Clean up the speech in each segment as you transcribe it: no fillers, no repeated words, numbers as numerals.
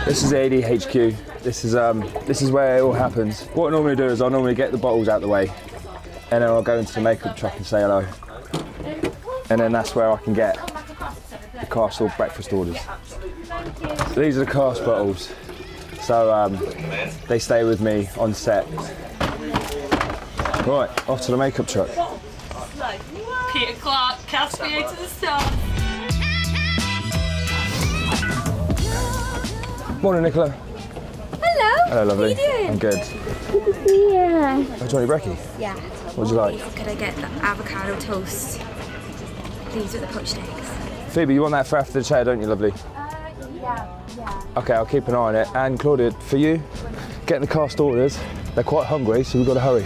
This is the AD HQ. This is where it all happens. What I normally do is I normally get the bottles out the way, and then I'll go into the makeup truck and say hello. And then that's where I can get the castle breakfast orders. So these are the cast bottles. So they stay with me on set. Right, off to the makeup truck. Peter Clark, cast me to the stars. Morning, Nicola. Hello. Hello, lovely. How are you doing? I'm good. Yeah. Oh, do you want any brekkie? Yeah. What would you like? Could I get the avocado toast? These are the poached eggs. Phoebe, you want that for after the chat, don't you, lovely? Yeah. Okay, I'll keep an eye on it. And Claudia, for you, getting the cast orders. They're quite hungry, so we've got to hurry.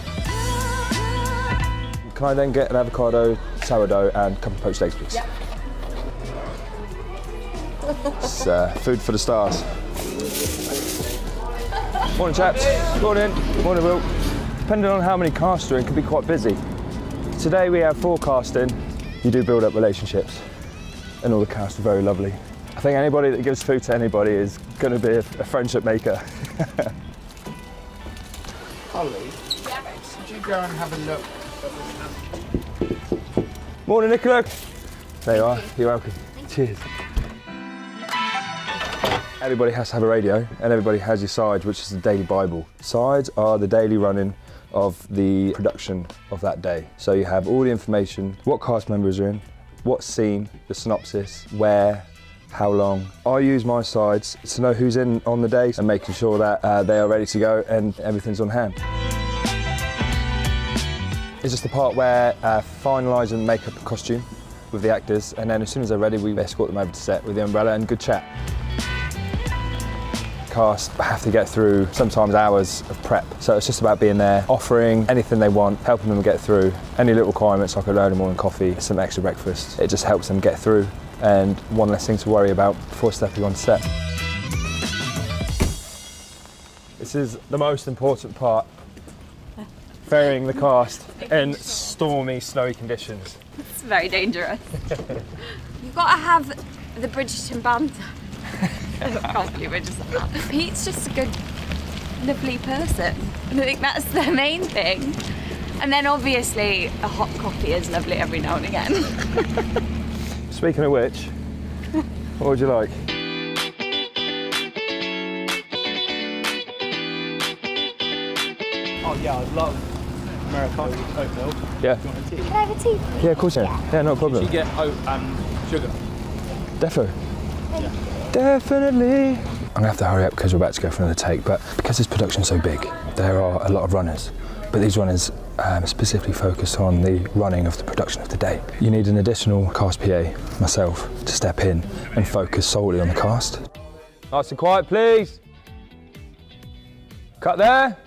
Can I then get an avocado, sourdough, and a couple of poached eggs, please? Yep. It's food for the stars. Morning, chaps. Morning. Morning, Will. Depending on how many casts are in, it can be quite busy. Today we have 4 casting. You do build up relationships, and all the cast are very lovely. I think anybody that gives food to anybody is going to be a friendship maker. Holly, could you go and have a look at this? Morning, Nicola. There you are. You're welcome. Cheers. Everybody has to have a radio, and everybody has your sides, which is the daily Bible. Sides are the daily running of the production of that day. So you have all the information, what cast members are in, what scene, the synopsis, where, how long. I use my sides to know who's in on the day and making sure that they are ready to go and everything's on hand. It's just the part where finalise and make up a costume with the actors, and then as soon as they're ready, we escort them over to set with the umbrella and good chat. Cast have to get through sometimes hours of prep, so it's just about being there, offering anything they want, helping them get through any little requirements like an early morning coffee, some extra breakfast. It just helps them get through and one less thing to worry about before stepping on set. This is the most important part, ferrying the cast in stormy, snowy conditions. It's very dangerous. You've got to have the Bridgerton banter. I can't believe it just happened. Pete's just a good, lovely person. And I think that's the main thing. And then obviously a hot coffee is lovely every now and again. Speaking of which, what would you like? Oh yeah, I'd love Americano with oat milk. Yeah. Do you want a tea? Can I have a tea? Yeah, of course you can. Yeah, no problem. You get oat and sugar. Defo. Definitely. I'm gonna have to hurry up because we're about to go for another take, but because this production's so big, there are a lot of runners. But these runners specifically focus on the running of the production of the day. You need an additional cast PA, myself, to step in and focus solely on the cast. Nice and quiet, please. Cut there.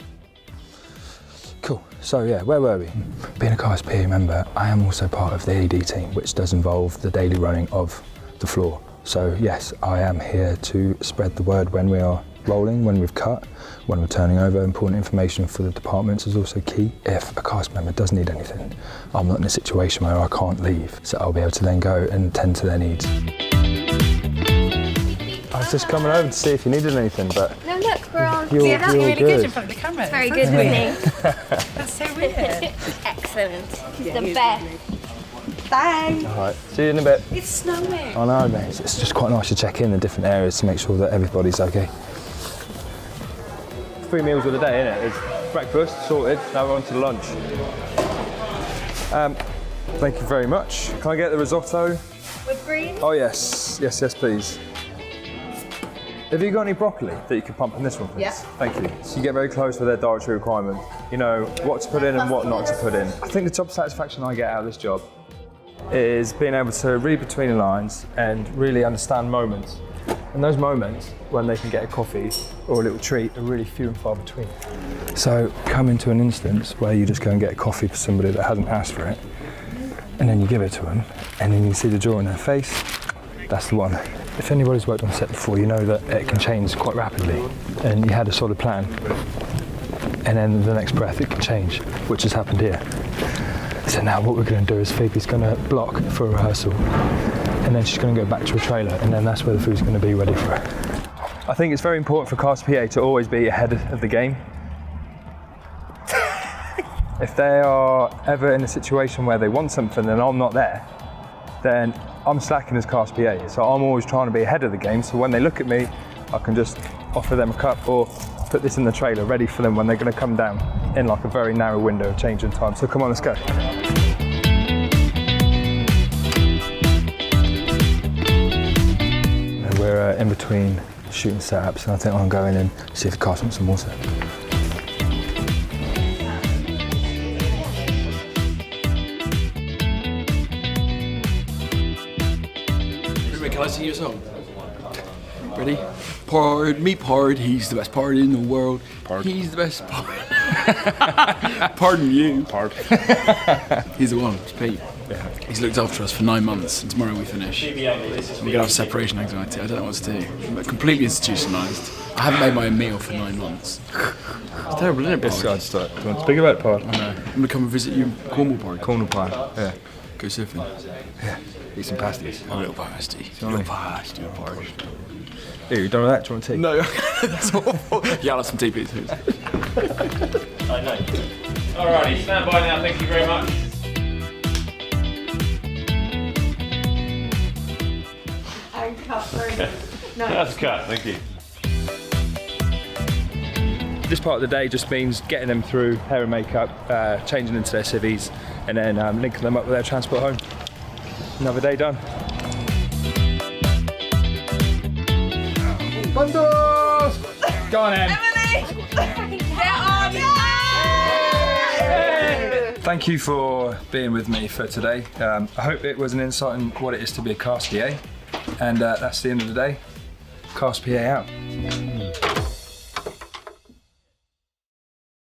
Cool. So yeah, where were we? Being a cast PA member, I am also part of the AD team, which does involve the daily running of the floor. So yes, I am here to spread the word when we are rolling, when we've cut, when we're turning over. Important information for the departments is also key. If a cast member does need anything, I'm not in a situation where I can't leave, so I'll be able to then go and tend to their needs. I was just coming over to see if you needed anything, but No, look, we're on. you're really good. good in front of the camera. It's very good with me. That's so weird. Excellent. He's the best. Bye. All right, see you in a bit. It's snowing. I know, mate. It's just quite nice to check in different areas to make sure that everybody's okay. 3 meals of the day, innit? It's breakfast, sorted, now we're on to lunch. Thank you very much. Can I get the risotto? With green? Oh yes, yes, yes please. Have you got any broccoli that you could pump in this one, please? Yeah. Thank you. So you get very close with their dietary requirement. You know what to put in and what not to put in. I think the job satisfaction I get out of this job is being able to read between the lines and really understand moments. And those moments when they can get a coffee or a little treat are really few and far between. So come into an instance where you just go and get a coffee for somebody that hasn't asked for it, and then you give it to them, and then you see the joy in their face, that's the one. If anybody's worked on set before, you know that it can change quite rapidly, and you had a solid plan, and then the next breath it can change, which has happened here. So now what we're going to do is Phoebe's going to block for a rehearsal, and then she's going to go back to a trailer, and then that's where the food's going to be ready for her. I think it's very important for cast PA to always be ahead of the game. If they are ever in a situation where they want something and I'm not there, then I'm slacking as cast PA. So I'm always trying to be ahead of the game, so when they look at me, I can just offer them a cup or put this in the trailer ready for them when they're going to come down in like a very narrow window of change in time. So come on, let's go. We're in between shooting setups, and I think I'll go in and see if the cast wants some water. Can I sing you a song? Ready? Pard, meet Pard, he's the best Pard in the world. Pard. He's the best Pard. Pardon you. Pard. He's the one, it's Pete. Yeah. He's looked after us for 9 months, and tomorrow we finish. We're gonna have separation anxiety, I don't know what to do. I'm completely institutionalised. I haven't made my own meal for 9 months. It's terrible, isn't it, Pard? Yes, I'd start. Do you want to speak about it, Pard? I know. I'm gonna come and visit you in Cornwall, Pard. Cornwall Pard, yeah. Go surfing. Yeah. Eat some pasties. A little pasty. A little pasty, a Pard. Ew, you done with that? Do you want tea? No, that's awful. Yeah, I'll have some tea, please. I know. Alrighty, stand by now, thank you very much. And cut. No. That's cut, thank you. This part of the day just means getting them through hair and makeup, changing into their civvies, and then linking them up with their transport home. Another day done. Bundles! Go on, Em. Thank you for being with me for today. I hope it was an insight on what it is to be a cast PA. And that's the end of the day. Cast PA out.